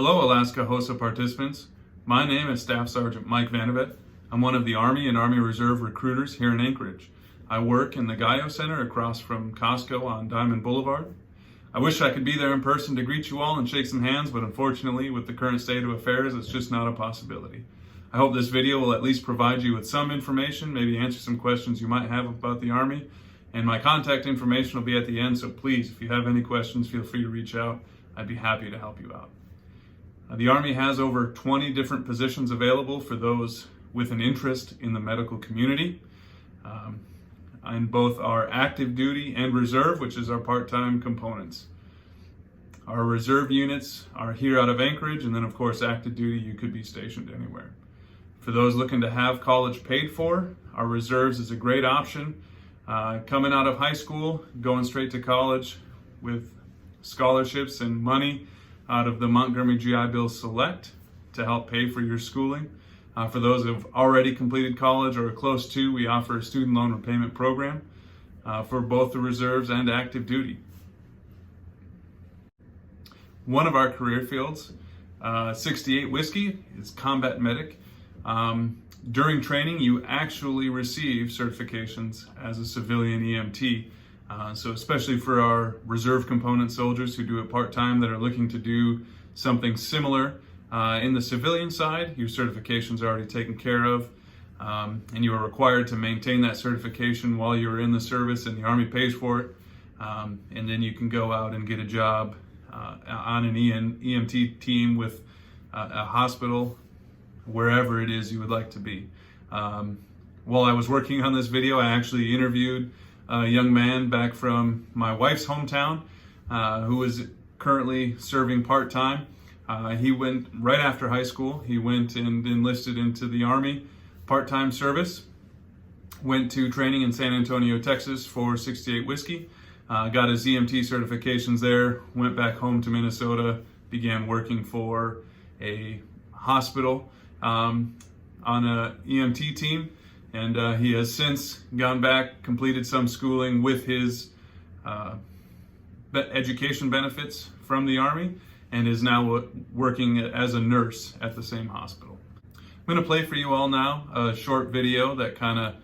Hello, Alaska HOSA participants. My name is Staff Sergeant Mike Vanovet. I'm one of the Army and Army Reserve recruiters here in Anchorage. I work in the Gaio Center across from Costco on Diamond Boulevard. I wish I could be there in person to greet you all and shake some hands, but unfortunately, with the current state of affairs, it's just not a possibility. I hope this video will at least provide you with some information, maybe answer some questions you might have about the Army, and my contact information will be at the end, so please, if you have any questions, feel free to reach out. I'd be happy to help you out. The Army has over 20 different positions available for those with an interest in the medical community. In both our active duty and reserve, which is our part-time components. Our reserve units are here out of Anchorage, and then of course active duty, you could be stationed anywhere. For those looking to have college paid for, our reserves is a great option. Coming out of high school, going straight to college with scholarships and money out of the Montgomery GI Bill Select to help pay for your schooling. For those who have already completed college or are close to, we offer a student loan repayment program for both the reserves and active duty. One of our career fields, 68 Whiskey, is combat medic. During training, you actually receive certifications as a civilian EMT. So especially for our reserve component soldiers who do it part-time that are looking to do something similar in the civilian side, your certification's are already taken care of, and you are required to maintain that certification while you're in the service, and the Army pays for it. And then you can go out and get a job on an EMT team with a hospital, wherever it is you would like to be. While I was working on this video, I actually interviewed a young man back from my wife's hometown who is currently serving part-time. He went right after high school. He went and enlisted into the Army part-time service, went to training in San Antonio, Texas for 68 Whiskey, got his EMT certifications there, went back home to Minnesota, began working for a hospital on a EMT team, and he has since gone back, completed some schooling with his education benefits from the Army, and is now working as a nurse at the same hospital. I'm going to play for you all now a short video that kind of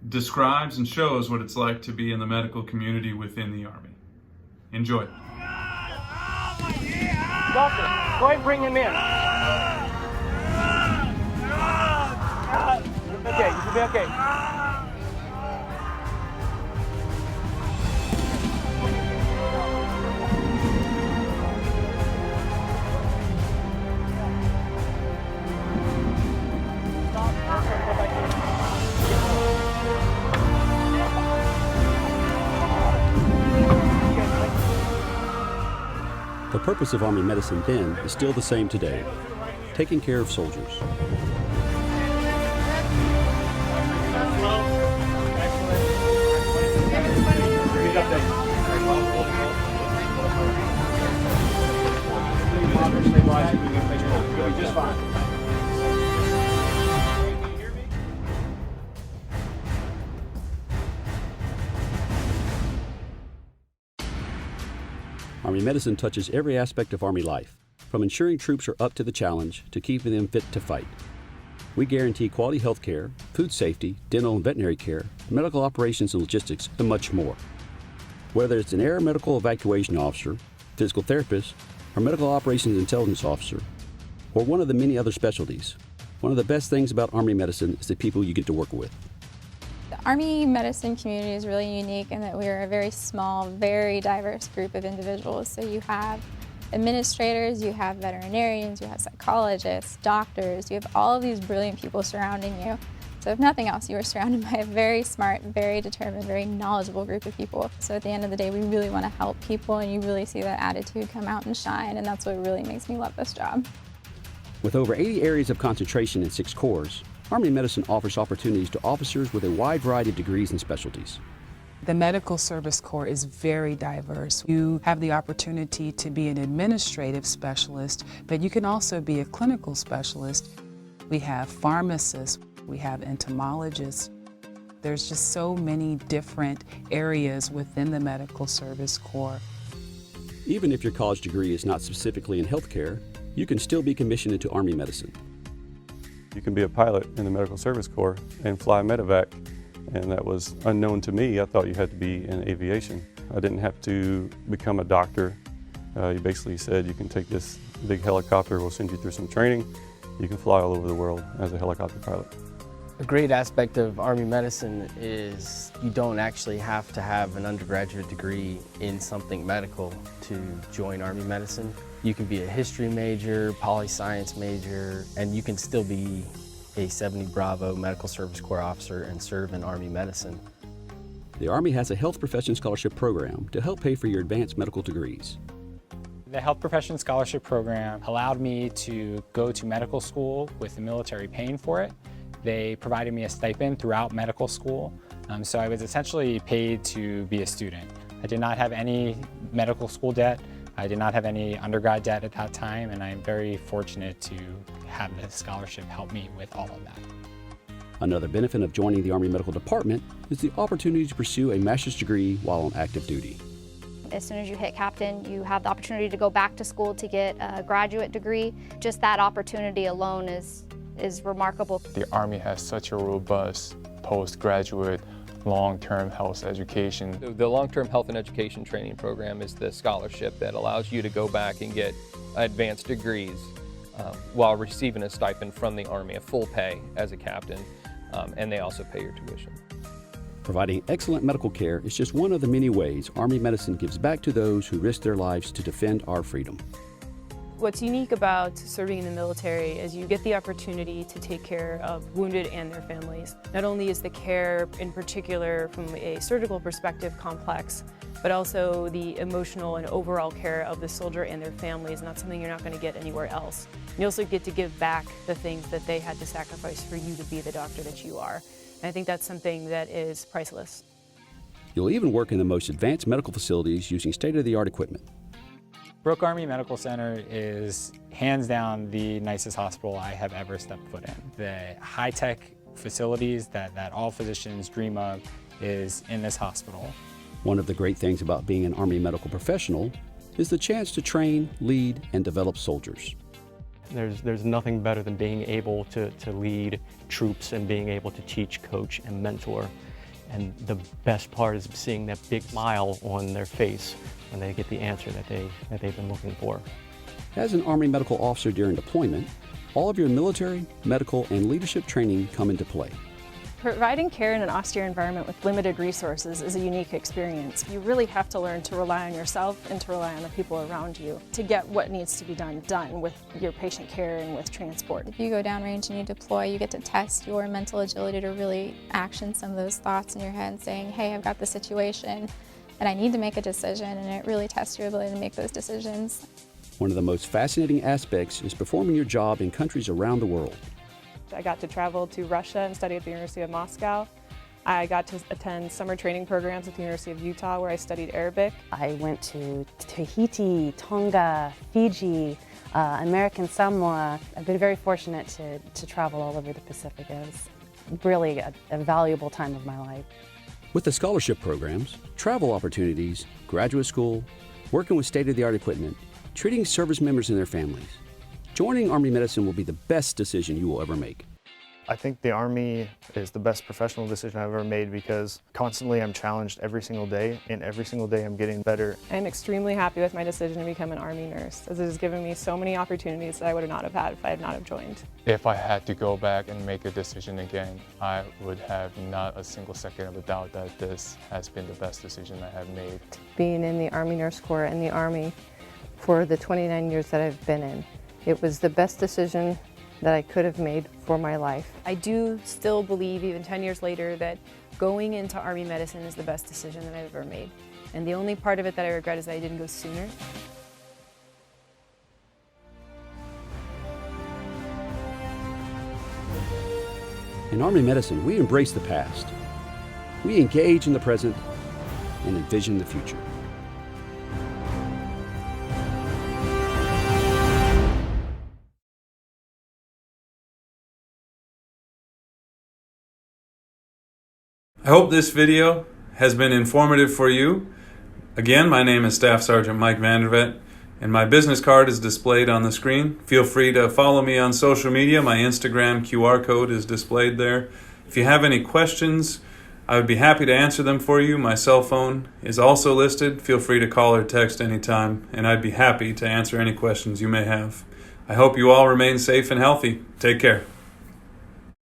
describes and shows what it's like to be in the medical community within the Army. Enjoy. Doctor, go ahead and bring him in. Okay, you should be okay. The purpose of Army medicine then is still the same today, taking care of soldiers. You'll be just fine. Army medicine touches every aspect of Army life, from ensuring troops are up to the challenge to keeping them fit to fight. We guarantee quality health care, food safety, dental and veterinary care, medical operations and logistics, and much more. Whether it's an air medical evacuation officer, physical therapist, or medical operations intelligence officer, or one of the many other specialties, one of the best things about Army medicine is the people you get to work with. The Army medicine community is really unique in that we are a very small, very diverse group of individuals. So you have administrators, you have veterinarians, you have psychologists, doctors, you have all of these brilliant people surrounding you. So if nothing else, you are surrounded by a very smart, very determined, very knowledgeable group of people. So at the end of the day, we really want to help people, and you really see that attitude come out and shine, and that's what really makes me love this job. With over 80 areas of concentration in 6 corps, Army medicine offers opportunities to officers with a wide variety of degrees and specialties. The Medical Service Corps is very diverse. You have the opportunity to be an administrative specialist, but you can also be a clinical specialist. We have pharmacists, we have entomologists. There's just so many different areas within the Medical Service Corps. Even if your college degree is not specifically in healthcare, you can still be commissioned into Army medicine. You can be a pilot in the Medical Service Corps and fly medevac, and that was unknown to me. I thought you had to be in aviation. I didn't have to become a doctor. He basically said, you can take this big helicopter, we'll send you through some training. You can fly all over the world as a helicopter pilot. A great aspect of Army medicine is you don't actually have to have an undergraduate degree in something medical to join Army medicine. You can be a history major, poli-science major, and you can still be a 70 Bravo Medical Service Corps officer and serve in Army medicine. The Army has a health profession scholarship program to help pay for your advanced medical degrees. The Health Profession Scholarship Program allowed me to go to medical school with the military paying for it. They provided me a stipend throughout medical school, so I was essentially paid to be a student. I did not have any medical school debt. I did not have any undergrad debt at that time, and I'm very fortunate to have this scholarship help me with all of that. Another benefit of joining the Army Medical Department is the opportunity to pursue a master's degree while on active duty. As soon as you hit captain, you have the opportunity to go back to school to get a graduate degree. Just that opportunity alone is remarkable. The Army has such a robust postgraduate long-term health education. The long-term health and education training program is the scholarship that allows you to go back and get advanced degrees while receiving a stipend from the Army, a full pay as a captain, and they also pay your tuition. Providing excellent medical care is just one of the many ways Army medicine gives back to those who risk their lives to defend our freedom. What's unique about serving in the military is you get the opportunity to take care of wounded and their families. Not only is the care, in particular from a surgical perspective, complex, but also the emotional and overall care of the soldier and their families, and that's something you're not going to get anywhere else. You also get to give back the things that they had to sacrifice for you to be the doctor that you are. And I think that's something that is priceless. You'll even work in the most advanced medical facilities using state-of-the-art equipment. Brooke Army Medical Center is hands down the nicest hospital I have ever stepped foot in. The high-tech facilities that all physicians dream of is in this hospital. One of the great things about being an Army medical professional is the chance to train, lead, and develop soldiers. There's nothing better than being able to lead troops and being able to teach, coach, and mentor. And the best part is seeing that big smile on their face when they get the answer that they've been looking for. As an Army medical officer during deployment, all of your military, medical, and leadership training come into play. Providing care in an austere environment with limited resources is a unique experience. You really have to learn to rely on yourself and to rely on the people around you to get what needs to be done with your patient care and with transport. If you go downrange and you deploy, you get to test your mental agility to really action some of those thoughts in your head, saying, hey, I've got the situation and I need to make a decision, and it really tests your ability to make those decisions. One of the most fascinating aspects is performing your job in countries around the world. I got to travel to Russia and study at the University of Moscow. I got to attend summer training programs at the University of Utah where I studied Arabic. I went to Tahiti, Tonga, Fiji, American Samoa. I've been very fortunate to travel all over the Pacific. It was really a valuable time of my life. With the scholarship programs, travel opportunities, graduate school, working with state-of-the-art equipment, treating service members and their families, joining Army medicine will be the best decision you will ever make. I think the Army is the best professional decision I've ever made because constantly I'm challenged every single day, and every single day I'm getting better. I'm extremely happy with my decision to become an Army nurse, as it has given me so many opportunities that I would not have had if I had not have joined. If I had to go back and make a decision again, I would have not a single second of a doubt that this has been the best decision I have made. Being in the Army Nurse Corps and the Army for the 29 years that I've been in, it was the best decision that I could have made for my life. I do still believe, even 10 years later, that going into Army medicine is the best decision that I've ever made. And the only part of it that I regret is that I didn't go sooner. In Army medicine, we embrace the past. We engage in the present and envision the future. I hope this video has been informative for you. Again, my name is Staff Sergeant Mike Vandervet, And my business card is displayed on the screen. Feel free to follow me on social media. My Instagram QR code is displayed there. If you have any questions, I would be happy to answer them for you. My cell phone is also listed. Feel free to call or text anytime, and I'd be happy to answer any questions you may have. I hope you all remain safe and healthy. Take care.